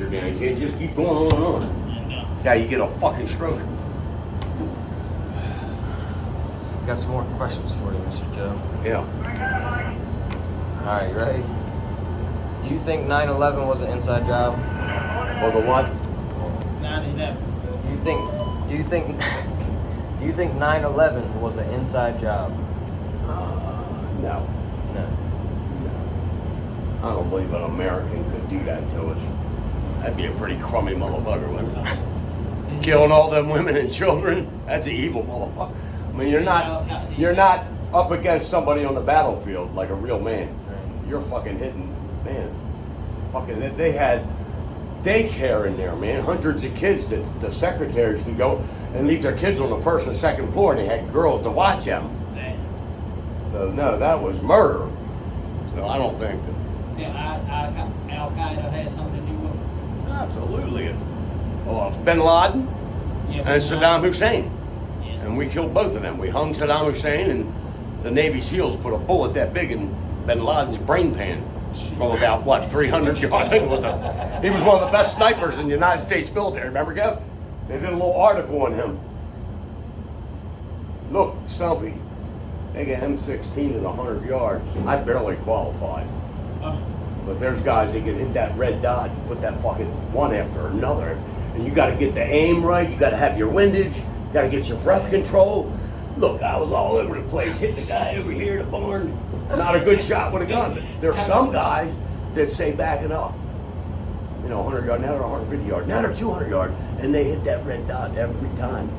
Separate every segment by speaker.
Speaker 1: pressure down. You can't just keep going on and on. Now you get a fucking stroke.
Speaker 2: Got some more questions for you, Mr. Joe.
Speaker 1: Yeah.
Speaker 2: All right, you ready? Do you think 9/11 was an inside job?
Speaker 1: Or the what?
Speaker 3: 9/11.
Speaker 2: Do you think do you think 9/11 was an inside job?
Speaker 1: No.
Speaker 2: No.
Speaker 1: I don't believe an American could do that to us. That'd be a pretty crummy motherfucker, wouldn't it? Killing all them women and children, that's an evil motherfucker. I mean, you're not up against somebody on the battlefield like a real man. You're fucking hitting, man. Fucking, they had daycare in there, man. Hundreds of kids that the secretaries could go and leave their kids on the first and second floor, and they had girls to watch them. So no, that was murder. So I don't think that.
Speaker 3: Al Qaeda had something to do with it.
Speaker 1: Absolutely. Well, Bin Laden and Saddam Hussein.
Speaker 3: Yeah.
Speaker 1: And we killed both of them. We hung Saddam Hussein, and the Navy SEALs put a bullet that big in Bin Laden's brain pan from about, what, 300 yards? I think it was he was one of the best snipers in the United States military. Remember, Kev? They did a little article on him. Look, Stumpy, they get M16 at 100 yards. I barely qualified. But there's guys that can hit that red dot and put that fucking one after another. And you got to get the aim right. You got to have your windage. You got to get your breath control. Look, I was all over the place. Hit the guy over here, the barn. Not a good shot with a gun. But there's some guys that say back it up. You know, 100 yard, now they're 150 yard, now they're 200 yard. And they hit that red dot every time.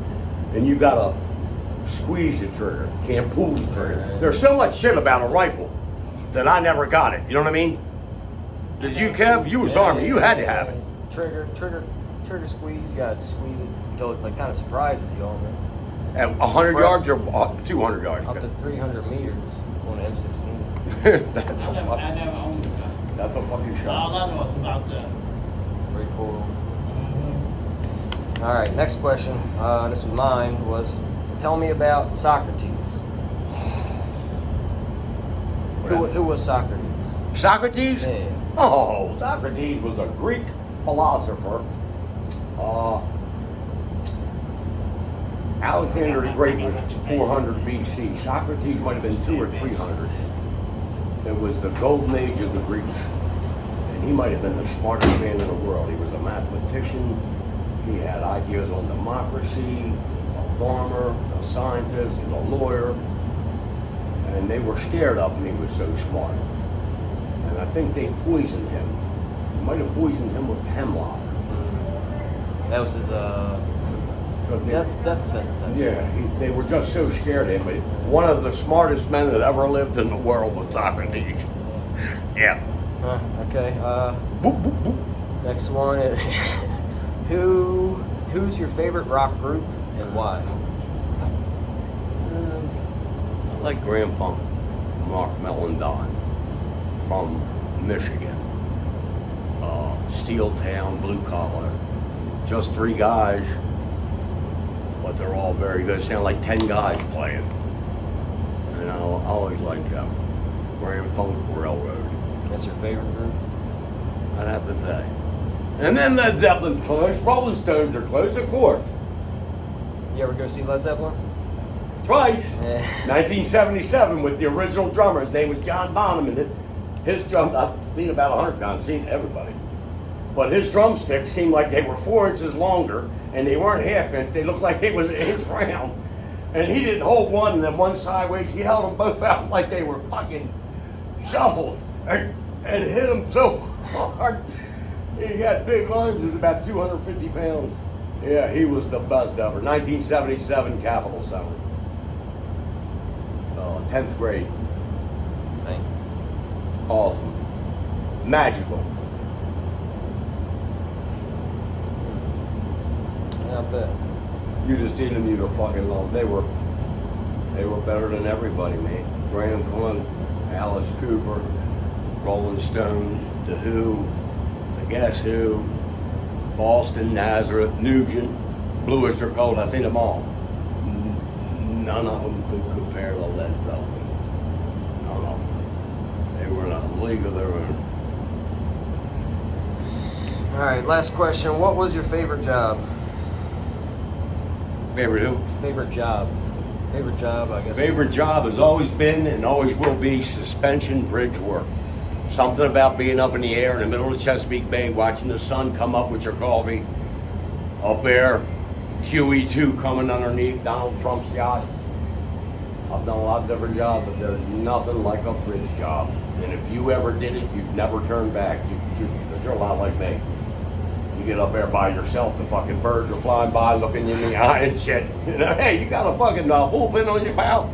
Speaker 1: And you got to squeeze the trigger. You can't pull the trigger. There's so much shit about a rifle that I never got it. You know what I mean? Did you, Kev? You was Army. You had to have it.
Speaker 2: Trigger squeeze. You gotta squeeze it until it like kind of surprises you almost.
Speaker 1: At 100 yards or 200 yards?
Speaker 2: Up to 300 meters on an M16.
Speaker 3: I never owned a gun.
Speaker 1: That's a fucking shot.
Speaker 3: All I know is about that.
Speaker 2: Very cool. All right, next question. This was mine. Tell me about Socrates. Who was Socrates?
Speaker 1: Socrates?
Speaker 2: Yeah.
Speaker 1: Oh, Socrates was a Greek philosopher. Alexander the Great was 400 BC. Socrates might have been 200 or 300. It was the golden age of the Greeks. And he might have been the smartest man in the world. He was a mathematician. He had ideas on democracy, a farmer, a scientist, and a lawyer. And they were scared of him. He was so smart. And I think they poisoned him. They might have poisoned him with hemlock.
Speaker 2: That was his death sentence. I think.
Speaker 1: Yeah, they were just so scared of him. But one of the smartest men that ever lived in the world was Socrates. Yeah.
Speaker 2: Okay.
Speaker 1: Boop, boop, boop.
Speaker 2: Next one. Who's your favorite rock group and why?
Speaker 1: I like Grand Funk, Mark Mellon from Michigan. Steel Town, blue collar. Just 3 guys, but they're all very good. Sound like 10 guys playing. And I always like them. Grand Funk Railroad.
Speaker 2: That's your favorite group?
Speaker 1: I'd have to say. And then Led Zeppelin's close. Rolling Stones are close, of course.
Speaker 2: You ever go see Led Zeppelin?
Speaker 1: Twice.
Speaker 2: Yeah.
Speaker 1: 1977 with the original drummer. His name was John Bonham, and his drum, I've seen about 100 times, seen everybody. But his drumsticks seemed like they were 4 inches longer, and they weren't half-inch. They looked like they was 1 inch round. And he didn't hold one and then one sideways. He held them both out like they were fucking shovels, and hit them so hard. He had big arms. He was about 250 pounds. Yeah, he was the best ever. 1977 Capitol Summer. 10th grade.
Speaker 2: Thank you.
Speaker 1: Awesome. Magical.
Speaker 2: Yeah, I bet.
Speaker 1: You'd have seen them, you'd have fucking loved them. They were better than everybody, man. Graham Funk, Alice Cooper, Rolling Stones, The Who, The Guess Who, Boston, Nazareth, Nugent, Blue Oyster Cult. I seen them all. None of them could compare to Led Zeppelin. None of them. They were in a league of their own.
Speaker 2: All right, last question. What was your favorite job?
Speaker 1: Favorite who?
Speaker 2: Favorite job. Favorite job, I guess.
Speaker 1: Favorite job has always been and always will be suspension bridge work. Something about being up in the air in the middle of Chesapeake Bay, watching the sun come up with your coffee. Up there, QE2 coming underneath Donald Trump's yacht. I've done a lot of different jobs, but there's nothing like a bridge job. And if you ever did it, you'd never turn back. You're a lot like me. You get up there by yourself, the fucking birds are flying by, looking you in the eye and shit. You know, hey, you got a fucking bullpen on your pal?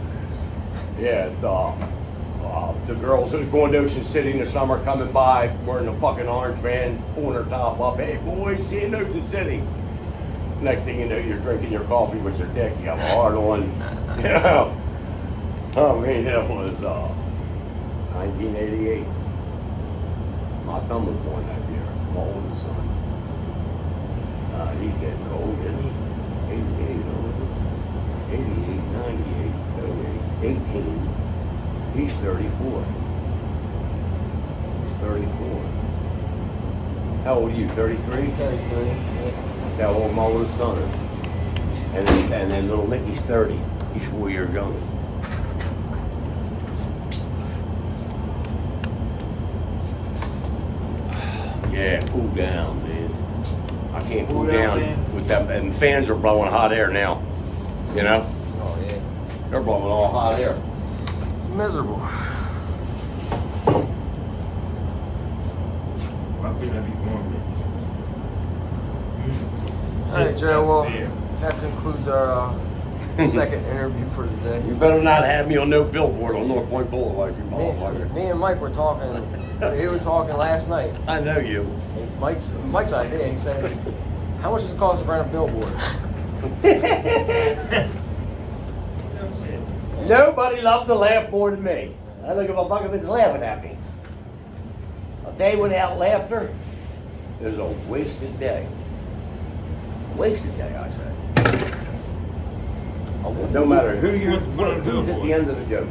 Speaker 1: Yeah, it's the girls that are going to Ocean City in the summer coming by, wearing a fucking orange van, pulling her top up. Hey, boys, see you in Ocean City. Next thing you know, you're drinking your coffee with your dick. You have a hard on. You know. I mean, it was 1988. My son was born that year. My oldest son. He's getting old, isn't he? 88, 88, 98, 18. He's 34. He's 34. How old are you? 33?
Speaker 2: 33.
Speaker 1: That's how old my oldest son is. And then little Nicky's 30. He's 4 years younger. Yeah, cool down, man. I can't cool down with that. And fans are blowing hot air now. You know?
Speaker 2: Oh, yeah.
Speaker 1: They're blowing all hot air.
Speaker 2: It's miserable. All right, Joe. Well, that concludes our second interview for today.
Speaker 1: You better not have me on no billboard on North Point Boulevard, you motherfucker.
Speaker 2: Me and Mike were talking. We were talking last night.
Speaker 1: I know you.
Speaker 2: Mike's idea. He said, "How much does it cost to rent a billboard?"
Speaker 1: Nobody loves to laugh more than me. I don't give a fuck if it's laughing at me. A day without laughter is a wasted day. Wasted day, I say. No matter who's at the end of the joke.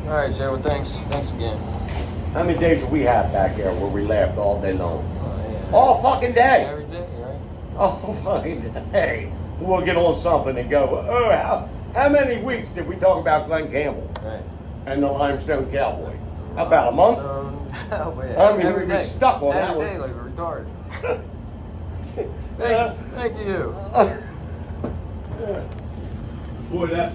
Speaker 2: All right, Joe. Well, thanks again.
Speaker 1: How many days have we had back there where we laughed all day long?
Speaker 2: Oh, yeah.
Speaker 1: All fucking day.
Speaker 2: Every day, right?
Speaker 1: All fucking day. We'll get on something and go, oh, how many weeks did we talk about Glenn Campbell
Speaker 2: Right.
Speaker 1: and the Limestone Cowboy? About a month?
Speaker 2: Oh, yeah.
Speaker 1: I mean,
Speaker 2: Every
Speaker 1: we were
Speaker 2: day.
Speaker 1: stuck on that
Speaker 2: Every
Speaker 1: one.
Speaker 2: day like a retarded. Thank you.
Speaker 1: Boy, that